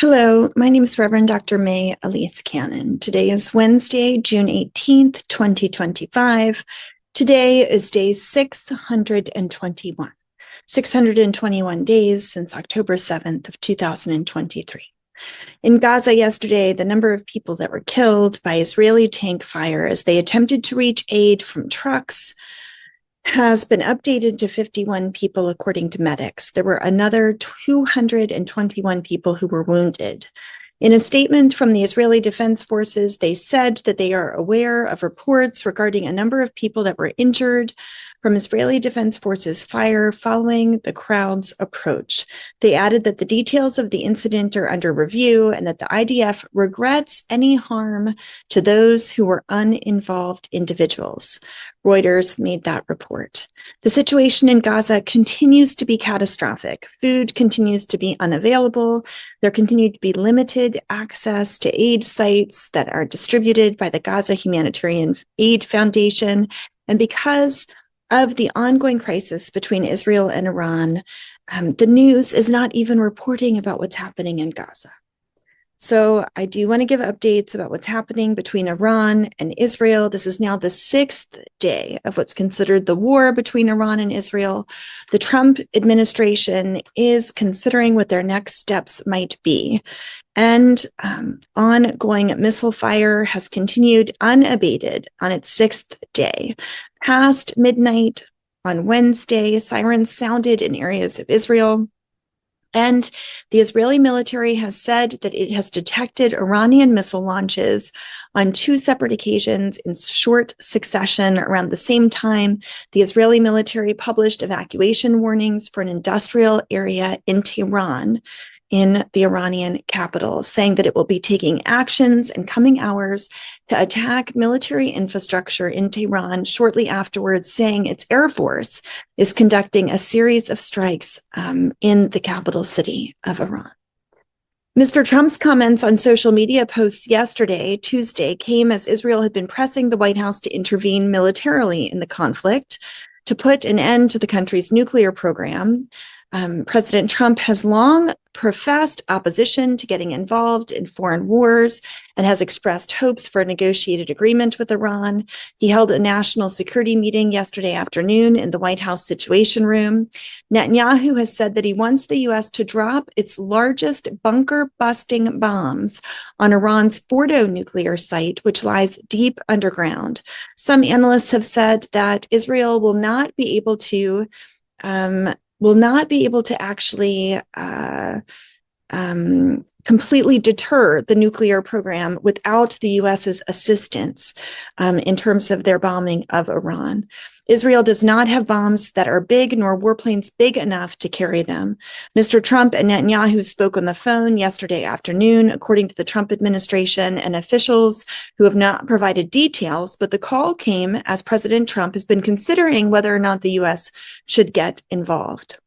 Hello, my name is Reverend Dr. May Elise Cannon. Today is Wednesday, June 18th, 2025. Today is day 621. 621 days since October 7th of 2023. In Gaza yesterday, the number of people that were killed by Israeli tank fire as they attempted to reach aid from trucks has been updated to 51 people, according to medics. There were another 221 people who were wounded. In a statement from the Israeli Defense Forces, they said that they are aware of reports regarding a number of people that were injured from Israeli Defense Forces fire following the crowd's approach. They added that the details of the incident are under review and that the IDF regrets any harm to those who were uninvolved individuals. Reuters made that report. The situation in Gaza continues to be catastrophic. Food continues to be unavailable. There continued to be limited access to aid sites that are distributed by the Gaza Humanitarian Aid Foundation. And because of the ongoing crisis between Israel and Iran, the news is not even reporting about what's happening in Gaza. So I do want to give updates about what's happening between Iran and Israel. This is now the sixth day of what's considered the war between Iran and Israel. The Trump administration is considering what their next steps might be. And ongoing missile fire has continued unabated on its sixth day. Past midnight on Wednesday, sirens sounded in areas of Israel. And the Israeli military has said that it has detected Iranian missile launches on two separate occasions in short succession. Around the same time, the Israeli military published evacuation warnings for an industrial area in Tehran, in the Iranian capital, saying that it will be taking actions in coming hours to attack military infrastructure in Tehran shortly afterwards, saying its Air Force is conducting a series of strikes in the capital city of Iran. Mr. Trump's comments on social media posts yesterday, Tuesday, came as Israel had been pressing the White House to intervene militarily in the conflict to put an end to the country's nuclear program. President Trump has long professed opposition to getting involved in foreign wars and has expressed hopes for a negotiated agreement with Iran. He held a national security meeting yesterday afternoon in the White House Situation Room. Netanyahu has said that he wants the U.S. to drop its largest bunker-busting bombs on Iran's Fordo nuclear site, which lies deep underground. Some analysts have said that Israel will not be able to actually completely deter the nuclear program without the U.S.'s assistance in terms of their bombing of Iran. Israel does not have bombs that are big nor warplanes big enough to carry them. Mr. Trump and Netanyahu spoke on the phone yesterday afternoon, according to the Trump administration and officials who have not provided details, but the call came as President Trump has been considering whether or not the U.S. should get involved.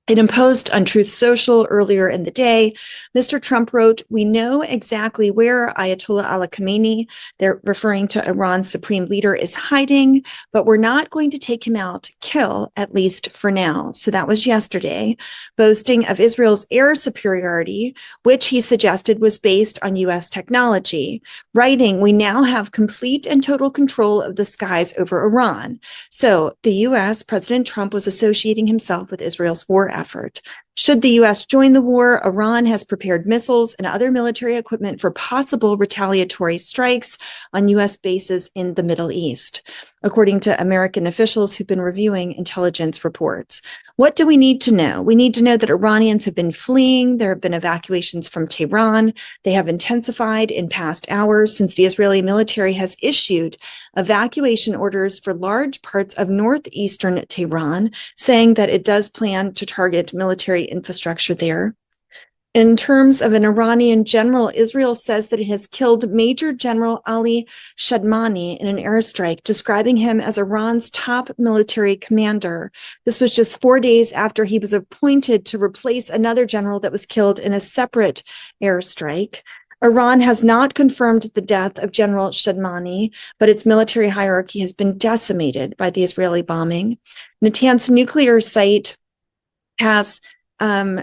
In a post on Truth Social earlier in the day, Mr. Trump wrote, "We know exactly where Ayatollah Ali Khamenei," they're referring to Iran's supreme leader, "is hiding, but we're not going to take him out, kill, at least for now." So that was yesterday, boasting of Israel's air superiority, which he suggested was based on U.S. technology, writing, "We now have complete and total control of the skies over Iran." So the U.S., President Trump was associating himself with Israel's war effort. Should the U.S. join the war, Iran has prepared missiles and other military equipment for possible retaliatory strikes on U.S. bases in the Middle East, according to American officials who've been reviewing intelligence reports. What do we need to know? We need to know that Iranians have been fleeing. There have been evacuations from Tehran. They have intensified in past hours since the Israeli military has issued evacuation orders for large parts of northeastern Tehran, saying that it does plan to target military infrastructure there. In terms of an Iranian general, Israel says that it has killed Major General Ali Shadmani in an airstrike, describing him as Iran's top military commander. This was just 4 days after he was appointed to replace another general that was killed in a separate airstrike. Iran has not confirmed the death of General Shadmani, but its military hierarchy has been decimated by the Israeli bombing. Natanz nuclear site has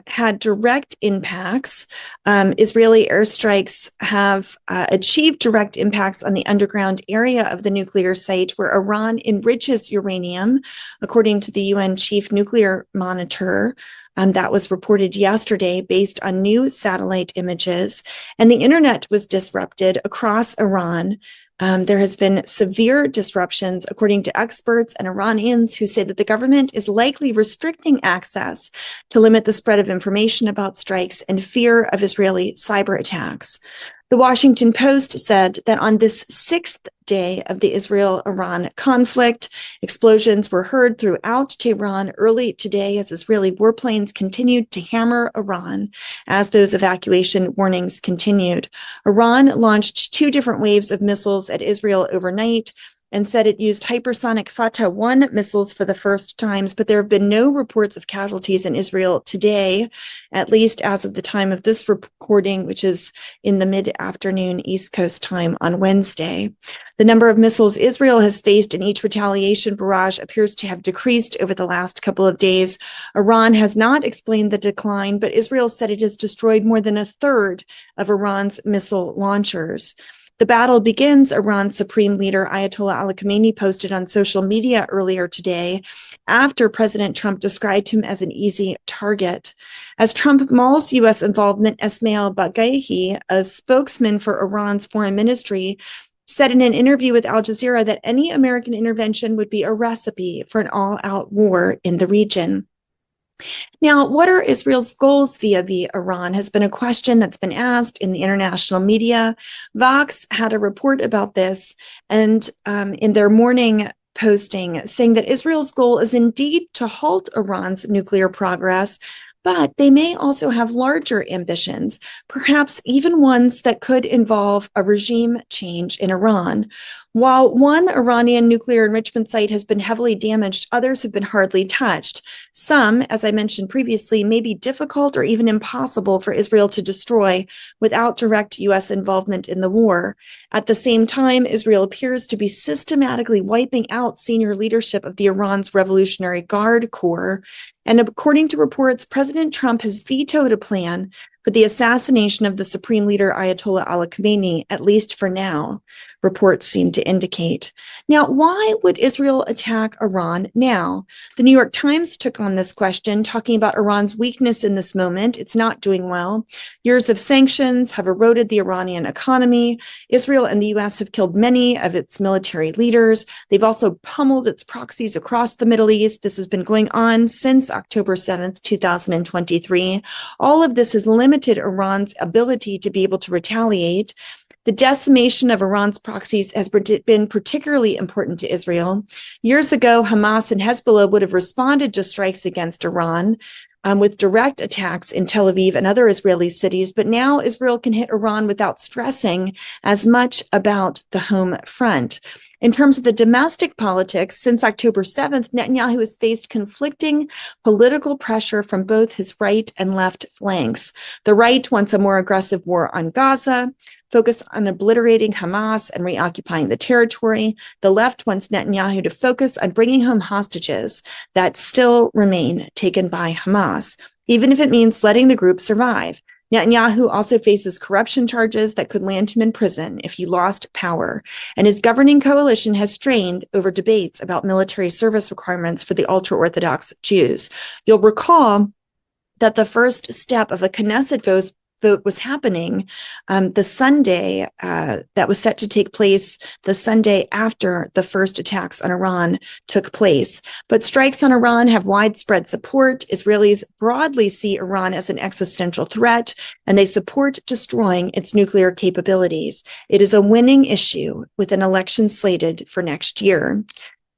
had direct impacts. Israeli airstrikes have achieved direct impacts on the underground area of the nuclear site where Iran enriches uranium, according to the UN Chief Nuclear Monitor. That was reported yesterday based on new satellite images. And the internet was disrupted across Iran. There has been severe disruptions, according to experts and Iranians who say that the government is likely restricting access to limit the spread of information about strikes and fear of Israeli cyber attacks. The Washington Post said that on this sixth day of the Israel-Iran conflict, explosions were heard throughout Tehran early today as Israeli warplanes continued to hammer Iran as those evacuation warnings continued. Iran launched 2 different waves of missiles at Israel overnight and said it used hypersonic Fatah 1 missiles for the first times, but there have been no reports of casualties in Israel today, at least as of the time of this recording, which is in the mid-afternoon East Coast time on Wednesday. The number of missiles Israel has faced in each retaliation barrage appears to have decreased over the last couple of days. Iran has not explained the decline, but Israel said it has destroyed more than a third of Iran's missile launchers. The battle begins, Iran's Supreme Leader Ayatollah Ali Khamenei posted on social media earlier today after President Trump described him as an easy target. As Trump mauls U.S. involvement, Esmail Baghaei, a spokesman for Iran's foreign ministry, said in an interview with Al Jazeera that any American intervention would be a recipe for an all-out war in the region. Now, what are Israel's goals vis-a-vis Iran has been a question that's been asked in the international media. Vox had a report about this, and in their morning posting saying that Israel's goal is indeed to halt Iran's nuclear progress, but they may also have larger ambitions, perhaps even ones that could involve a regime change in Iran. While one Iranian nuclear enrichment site has been heavily damaged, others have been hardly touched. Some, as I mentioned previously, may be difficult or even impossible for Israel to destroy without direct U.S. involvement in the war. At the same time, Israel appears to be systematically wiping out senior leadership of the Iran's Revolutionary Guard Corps. And according to reports, President Trump has vetoed a plan for the assassination of the Supreme Leader Ayatollah Ali Khamenei, at least for now, reports seem to indicate. Now, why would Israel attack Iran now? The New York Times took on this question, talking about Iran's weakness in this moment. It's not doing well. Years of sanctions have eroded the Iranian economy. Israel and the U.S. have killed many of its military leaders. They've also pummeled its proxies across the Middle East. This has been going on since October 7th, 2023. All of this has limited Iran's ability to be able to retaliate. The decimation of Iran's proxies has been particularly important to Israel. Years ago, Hamas and Hezbollah would have responded to strikes against Iran with direct attacks in Tel Aviv and other Israeli cities, but now Israel can hit Iran without stressing as much about the home front. In terms of the domestic politics, since October 7th, Netanyahu has faced conflicting political pressure from both his right and left flanks. The right wants a more aggressive war on Gaza, focus on obliterating Hamas and reoccupying the territory. The left wants Netanyahu to focus on bringing home hostages that still remain taken by Hamas, even if it means letting the group survive. Netanyahu also faces corruption charges that could land him in prison if he lost power, and his governing coalition has strained over debates about military service requirements for the ultra-Orthodox Jews. You'll recall that the first step of the Knesset vote was happening the Sunday that was set to take place the Sunday after the first attacks on Iran took place. But strikes on Iran have widespread support. Israelis broadly see Iran as an existential threat, and they support destroying its nuclear capabilities. It is a winning issue with an election slated for next year.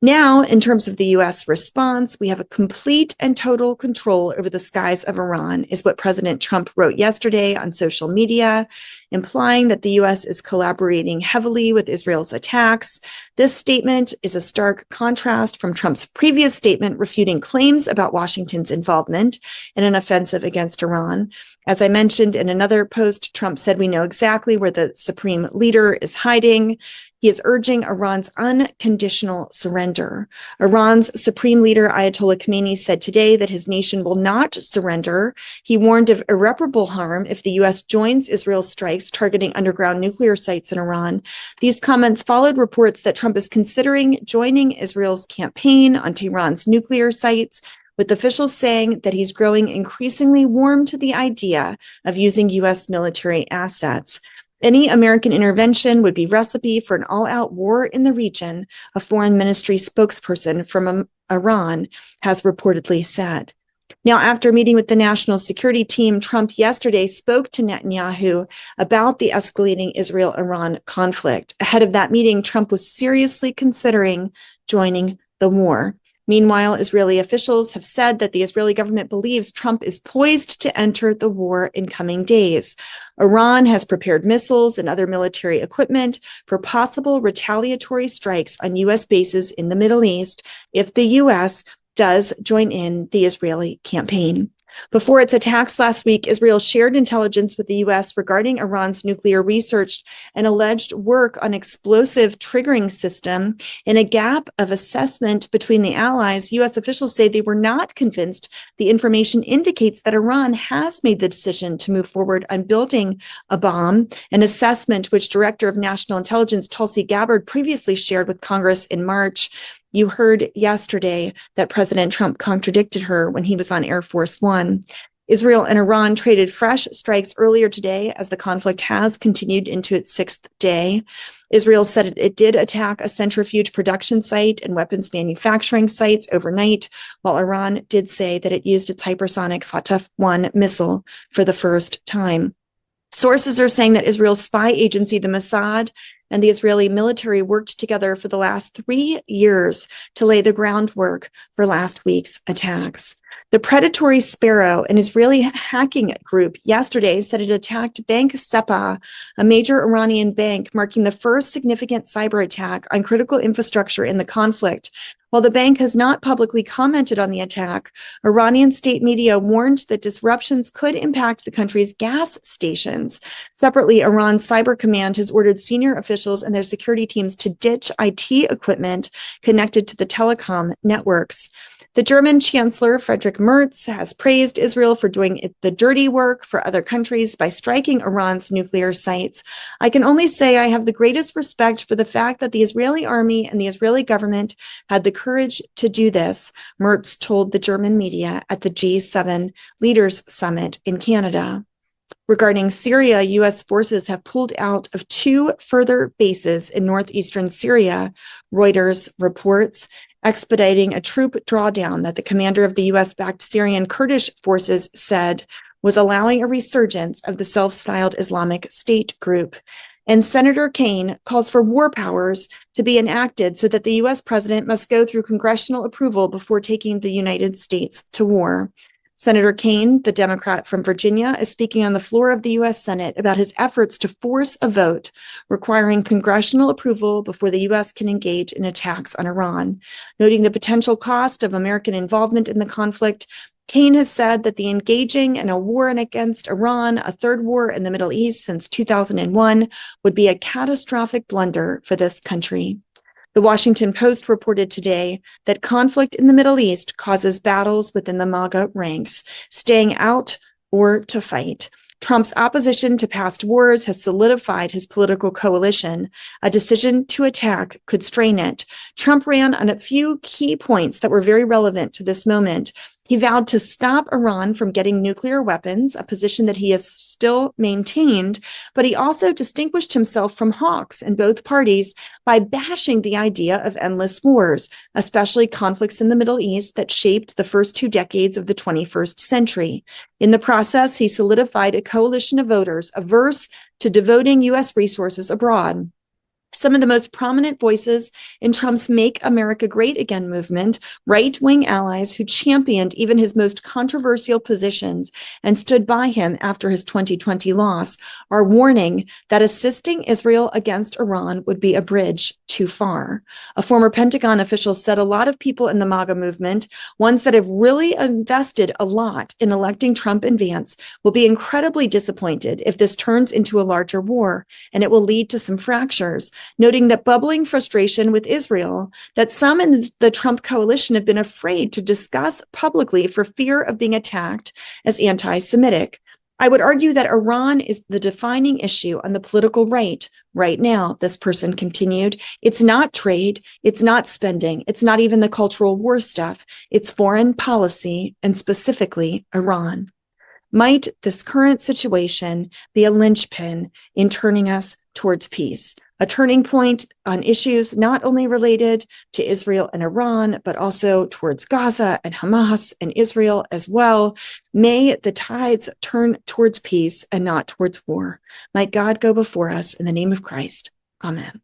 Now, in terms of the U.S. response, we have a complete and total control over the skies of Iran, is what President Trump wrote yesterday on social media, implying that the U.S. is collaborating heavily with Israel's attacks. This statement is a stark contrast from Trump's previous statement refuting claims about Washington's involvement in an offensive against Iran. As I mentioned in another post, Trump said we know exactly where the Supreme Leader is hiding. He is urging Iran's unconditional surrender. Iran's supreme leader, Ayatollah Khamenei, said today that his nation will not surrender. He warned of irreparable harm if the U.S. joins Israel's strikes targeting underground nuclear sites in Iran. These comments followed reports that Trump is considering joining Israel's campaign on Tehran's nuclear sites, with officials saying that he's growing increasingly warm to the idea of using U.S. military assets. Any American intervention would be recipe for an all-out war in the region, a foreign ministry spokesperson from Iran has reportedly said. Now, after meeting with the national security team, Trump yesterday spoke to Netanyahu about the escalating Israel-Iran conflict. Ahead of that meeting, Trump was seriously considering joining the war. Meanwhile, Israeli officials have said that the Israeli government believes Trump is poised to enter the war in coming days. Iran has prepared missiles and other military equipment for possible retaliatory strikes on U.S. bases in the Middle East if the U.S. does join in the Israeli campaign. Before its attacks last week, Israel shared intelligence with the U.S. regarding Iran's nuclear research and alleged work on explosive triggering system. In a gap of assessment between the allies, U.S. officials say they were not convinced the information indicates that Iran has made the decision to move forward on building a bomb, an assessment which Director of National Intelligence Tulsi Gabbard previously shared with Congress in March. You heard yesterday that President Trump contradicted her when he was on Air Force One. Israel and Iran traded fresh strikes earlier today as the conflict has continued into its sixth day. Israel said it did attack a centrifuge production site and weapons manufacturing sites overnight, while Iran did say that it used its hypersonic Fateh-1 missile for the first time. Sources are saying that Israel's spy agency, the Mossad, and the Israeli military worked together for the last 3 years to lay the groundwork for last week's attacks. The Predatory Sparrow, an Israeli hacking group, yesterday said it attacked Bank Sepah, a major Iranian bank, marking the first significant cyber attack on critical infrastructure in the conflict. While the bank has not publicly commented on the attack, Iranian state media warned that disruptions could impact the country's gas stations. Separately, Iran's Cyber Command has ordered senior officials and their security teams to ditch IT equipment connected to the telecom networks. The German Chancellor Friedrich Merz has praised Israel for doing the dirty work for other countries by striking Iran's nuclear sites. I can only say I have the greatest respect for the fact that the Israeli army and the Israeli government had the courage to do this, Merz told the German media at the G7 Leaders Summit in Canada. Regarding Syria, U.S. forces have pulled out of 2 further bases in northeastern Syria, Reuters reports, expediting a troop drawdown that the commander of the U.S.-backed Syrian Kurdish forces said was allowing a resurgence of the self-styled Islamic State group. And Senator Kaine calls for war powers to be enacted so that the U.S. president must go through congressional approval before taking the United States to war. Senator Kaine, the Democrat from Virginia, is speaking on the floor of the U.S. Senate about his efforts to force a vote requiring congressional approval before the U.S. can engage in attacks on Iran. Noting the potential cost of American involvement in the conflict, Kaine has said that the engaging in a war against Iran, a third war in the Middle East since 2001, would be a catastrophic blunder for this country. The Washington Post reported today that conflict in the Middle East causes battles within the MAGA ranks, staying out or to fight. Trump's opposition to past wars has solidified his political coalition. A decision to attack could strain it. Trump ran on a few key points that were very relevant to this moment. He vowed to stop Iran from getting nuclear weapons, a position that he has still maintained, but he also distinguished himself from hawks in both parties by bashing the idea of endless wars, especially conflicts in the Middle East that shaped the first 2 decades of the 21st century. In the process, he solidified a coalition of voters averse to devoting U.S. resources abroad. Some of the most prominent voices in Trump's Make America Great Again movement, right-wing allies who championed even his most controversial positions and stood by him after his 2020 loss, are warning that assisting Israel against Iran would be a bridge too far. A former Pentagon official said a lot of people in the MAGA movement, ones that have really invested a lot in electing Trump and Vance, will be incredibly disappointed if this turns into a larger war, and it will lead to some fractures. noting that bubbling frustration with Israel that some in the Trump coalition have been afraid to discuss publicly for fear of being attacked as anti-Semitic. I would argue that Iran is the defining issue on the political right now, this person continued. It's not trade, it's not spending, it's not even the cultural war stuff, it's foreign policy, and specifically Iran. Might this current situation be a linchpin in turning us towards peace, a turning point on issues not only related to Israel and Iran, but also towards Gaza and Hamas and Israel as well? May the tides turn towards peace and not towards war. Might God go before us in the name of Christ. Amen.